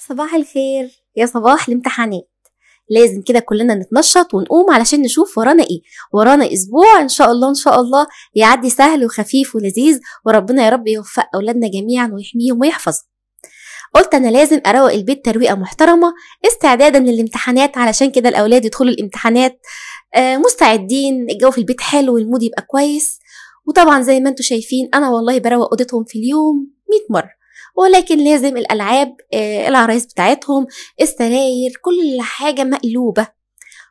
صباح الخير يا صباح الامتحانات. لازم كده كلنا نتنشط ونقوم علشان نشوف ورانا ايه. ورانا اسبوع ان شاء الله ان شاء الله يعدي سهل وخفيف ولذيذ، وربنا يا رب يوفق اولادنا جميعا ويحميهم ويحفظهم. قلت انا لازم اروق البيت ترويقه محترمه استعدادا للامتحانات، علشان كده الاولاد يدخلوا الامتحانات مستعدين، الجو في البيت حلو والمود يبقى كويس. وطبعا زي ما انتم شايفين انا والله بروق اوضتهم في اليوم 100 مره، ولكن لازم الالعاب العرايس بتاعتهم، السراير، كل حاجه مقلوبه.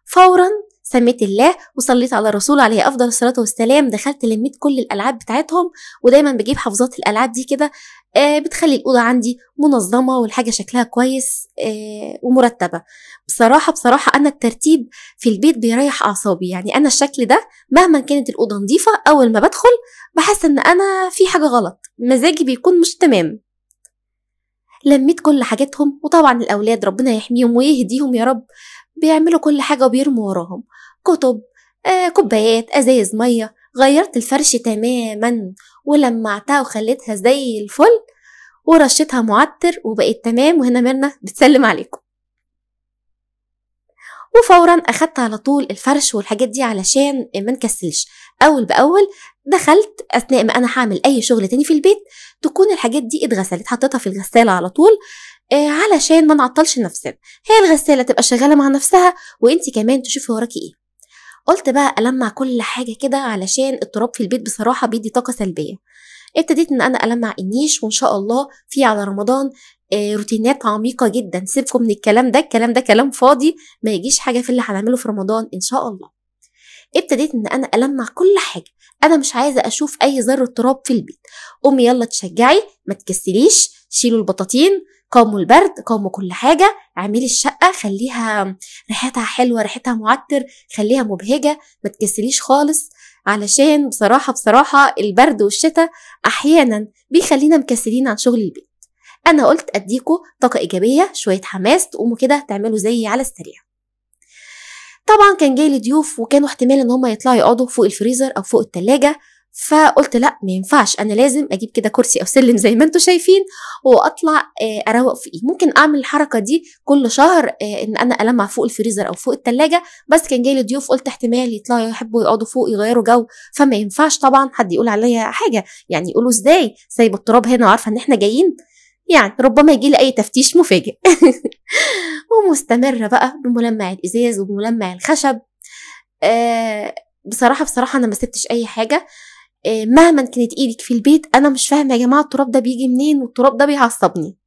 فورا سميت الله وصليت على الرسول عليه افضل الصلاه والسلام، دخلت لميت كل الالعاب بتاعتهم، ودايما بجيب حافظات الالعاب دي كده بتخلي الاوضه عندي منظمه والحاجه شكلها كويس ومرتبه. بصراحه انا الترتيب في البيت بيريح اعصابي، يعني انا الشكل ده مهما كانت الاوضه نظيفه اول ما بدخل بحس ان انا في حاجه غلط، مزاجي بيكون مش تمام. لميت كل حاجاتهم، وطبعا الأولاد ربنا يحميهم ويهديهم يا رب بيعملوا كل حاجة وبيرموا وراهم كتب، كوبايات، أزايز مية. غيرت الفرش تماما ولمعتها وخليتها زي الفل، ورشتها معطر وبقيت تمام. وهنا ميرنا بتسلم عليكم. وفورا اخدت على طول الفرش والحاجات دي علشان ما نكسلش. اول باول دخلت اثناء ما انا هعمل اي شغل تاني في البيت تكون الحاجات دي اتغسلت، حطيتها في الغساله على طول علشان ما نعطلش نفسنا، هي الغساله تبقى شغاله مع نفسها وانتي كمان تشوفي وراكي ايه. قلت بقى ألمع كل حاجة كده علشان التراب في البيت بصراحة بيدي طاقة سلبية. ابتديت ان انا ألمع النيش، وان شاء الله في على رمضان روتينات عميقة جدا. سيبكم من الكلام ده كلام فاضي، ما يجيش حاجة في اللي هنعمله في رمضان ان شاء الله. ابتديت ان انا ألمع كل حاجة، انا مش عايزة اشوف اي ذرة تراب في البيت. امي يلا تشجعي، ما تكسليش، شيلوا البطاطين، قاوموا البرد، قاوموا كل حاجة، اعملي الشقة خليها ريحتها حلوة، ريحتها معطر، خليها مبهجة، ما تكسليش خالص. علشان بصراحة البرد والشتاء احيانا بيخلينا مكسلين عن شغل البيت. انا قلت اديكوا طاقة ايجابية، شوية حماس، تقوموا كده تعملوا زيي على السريع. طبعا كان جاي لي ضيوف وكانوا احتمال ان هم يطلعوا يقعدوا فوق الفريزر او فوق التلاجة، فقلت لا ما ينفعش، انا لازم اجيب كده كرسي او سلم زي ما انتم شايفين واطلع اروق فيه. ممكن اعمل الحركه دي كل شهر ان انا المع فوق الفريزر او فوق التلاجة، بس كان جاي لي ضيوف قلت احتمال يطلعوا يحبوا يقعدوا فوق يغيروا جو، فما ينفعش طبعا حد يقول عليا حاجه، يعني يقولوا ازاي سايبه التراب هنا وعارفه ان احنا جايين، يعني ربما يجي لي اي تفتيش مفاجئ. ومستمره بقى بملمع الازاز وبملمع الخشب. بصراحه انا ما سبتش اي حاجه. مهما كانت ايدك في البيت انا مش فاهمه يا جماعه التراب ده بيجي منين، والتراب ده بيعصبني.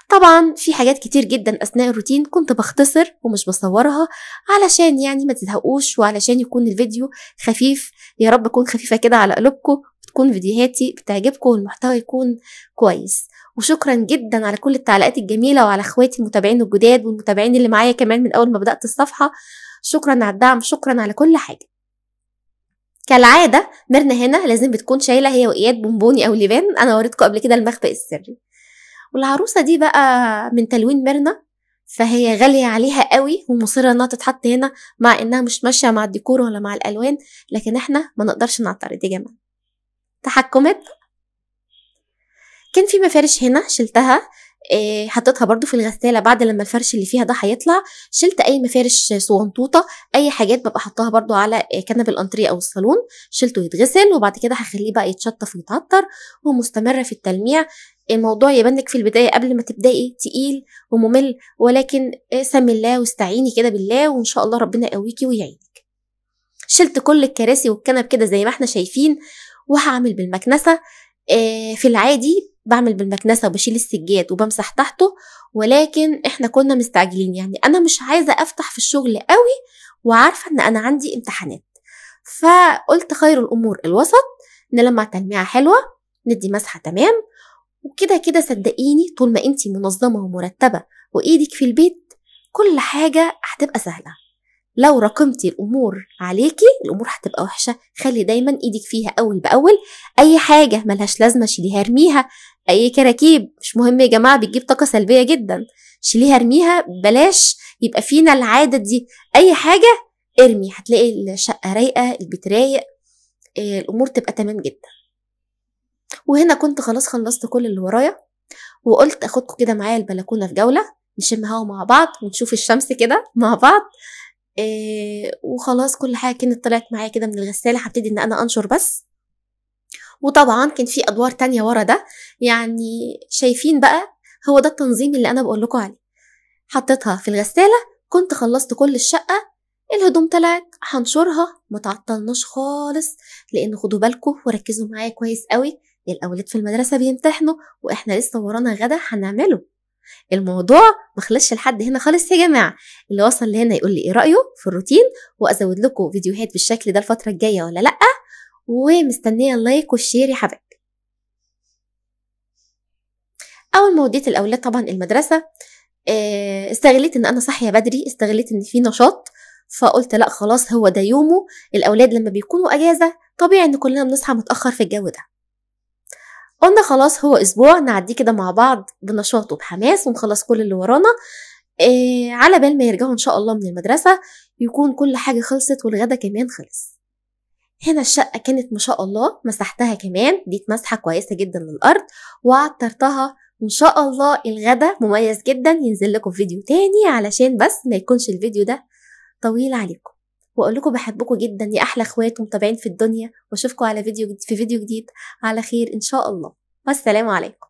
طبعا في حاجات كتير جدا اثناء الروتين كنت بختصر ومش بصورها علشان يعني ما تزهقوش، وعلشان يكون الفيديو خفيف، يا رب اكون خفيفه كده على قلوبكم، تكون فيديوهاتي بتعجبكم والمحتوى يكون كويس. وشكرا جدا على كل التعليقات الجميله، وعلى اخواتي المتابعين الجداد والمتابعين اللي معايا كمان من اول ما بدات الصفحه. شكرا على الدعم، شكرا على كل حاجه. كالعاده ميرنا هنا لازم بتكون شايله هي واياد بونبوني او لبان، انا وريتكم قبل كده المخبأ السري. والعروسه دي بقى من تلوين ميرنا، فهي غاليه عليها قوي ومصره انها تتحط هنا، مع انها مش ماشيه مع الديكور ولا مع الالوان، لكن احنا ما نقدرش نعترض يا جماعه. تحكمات. كان في مفارش هنا شلتها، حطيتها برضو في الغسالة بعد لما الفرش اللي فيها ده هيطلع. شلت اي مفارش صغنطوطة، اي حاجات ببقى حطها برضو على كنب الانتريه او الصالون، شلته يتغسل وبعد كده هخليه بقى يتشطف ويتعطر. ومستمرة في التلميع. الموضوع يبانك في البداية قبل ما تبدأي تقيل وممل، ولكن سمي الله واستعيني كده بالله وان شاء الله ربنا يقويكي ويعينك. شلت كل الكراسي والكنب كده زي ما احنا شايفين، وهعمل بالمكنسة. في العادي بعمل بالمكنسة وبشيل السجاد وبمسح تحته، ولكن احنا كنا مستعجلين، يعني انا مش عايزة افتح في الشغل قوي وعارفة ان انا عندي امتحانات، فقلت خير الامور الوسط، نلمع تلميعة حلوة، ندي مسحة تمام، وكده كده صدقيني طول ما انتي منظمة ومرتبة وايدك في البيت كل حاجة هتبقى سهلة. لو راكمتي الامور عليكي الامور هتبقى وحشه. خلي دايما ايدك فيها اول باول، اي حاجه ملهاش لازمه شيليها ارميها، اي كراكيب مش مهم يا جماعه بتجيب طاقه سلبيه جدا، شيليها ارميها، بلاش يبقى فينا العاده دي. اي حاجه ارمي، هتلاقي الشقه رايقه، البيت رايق، الامور تبقى تمام جدا. وهنا كنت خلاص خلصت كل اللي ورايا، وقلت اخدكم كده معايا البلكونه في جوله، نشم هوا مع بعض ونشوف الشمس كده مع بعض. وخلاص كل حاجه كانت طلعت معايا كده من الغساله، هبتدي ان انا انشر بس. وطبعا كان في ادوار تانية ورا ده، يعني شايفين بقى، هو ده التنظيم اللي انا بقول لكم عليه. حطيتها في الغساله، كنت خلصت كل الشقه، الهدوم طلعت هنشرها، ما تعطلناش خالص، لان خدوا بالكم وركزوا معايا كويس قوي، الاولاد في المدرسه بيمتحنوا واحنا لسه ورانا غدا هنعمله. الموضوع مخلصش لحد هنا خالص يا جماعه، اللي وصل لهنا يقول لي ايه رايه في الروتين، وازود لكم فيديوهات بالشكل ده الفتره الجايه ولا لا، ومستنيه اللايك والشير يا حبايبي. اول ما وديت الاولاد طبعا المدرسه، استغليت ان انا صاحيه بدري، استغليت ان في نشاط، فقلت لا خلاص هو ده يومه. الاولاد لما بيكونوا اجازه طبيعي ان كلنا بنصحى متاخر في الجو ده، قلنا خلاص هو اسبوع نعديه كده مع بعض بنشاط وبحماس ونخلص كل اللي ورانا، على بال ما يرجعوا ان شاء الله من المدرسه يكون كل حاجه خلصت والغدا كمان خلص. هنا الشقة كانت ما شاء الله مسحتها كمان، دي مسحة كويسة جدا للأرض وعطرتها. إن شاء الله الغدا مميز جدا، ينزل لكم فيديو تاني علشان بس ما يكونش الفيديو ده طويل عليكم. وأقول لكم بحبكم جدا يا أحلى أخوات ومتابعين في الدنيا، وأشوفكم على فيديو في فيديو جديد على خير إن شاء الله، والسلام عليكم.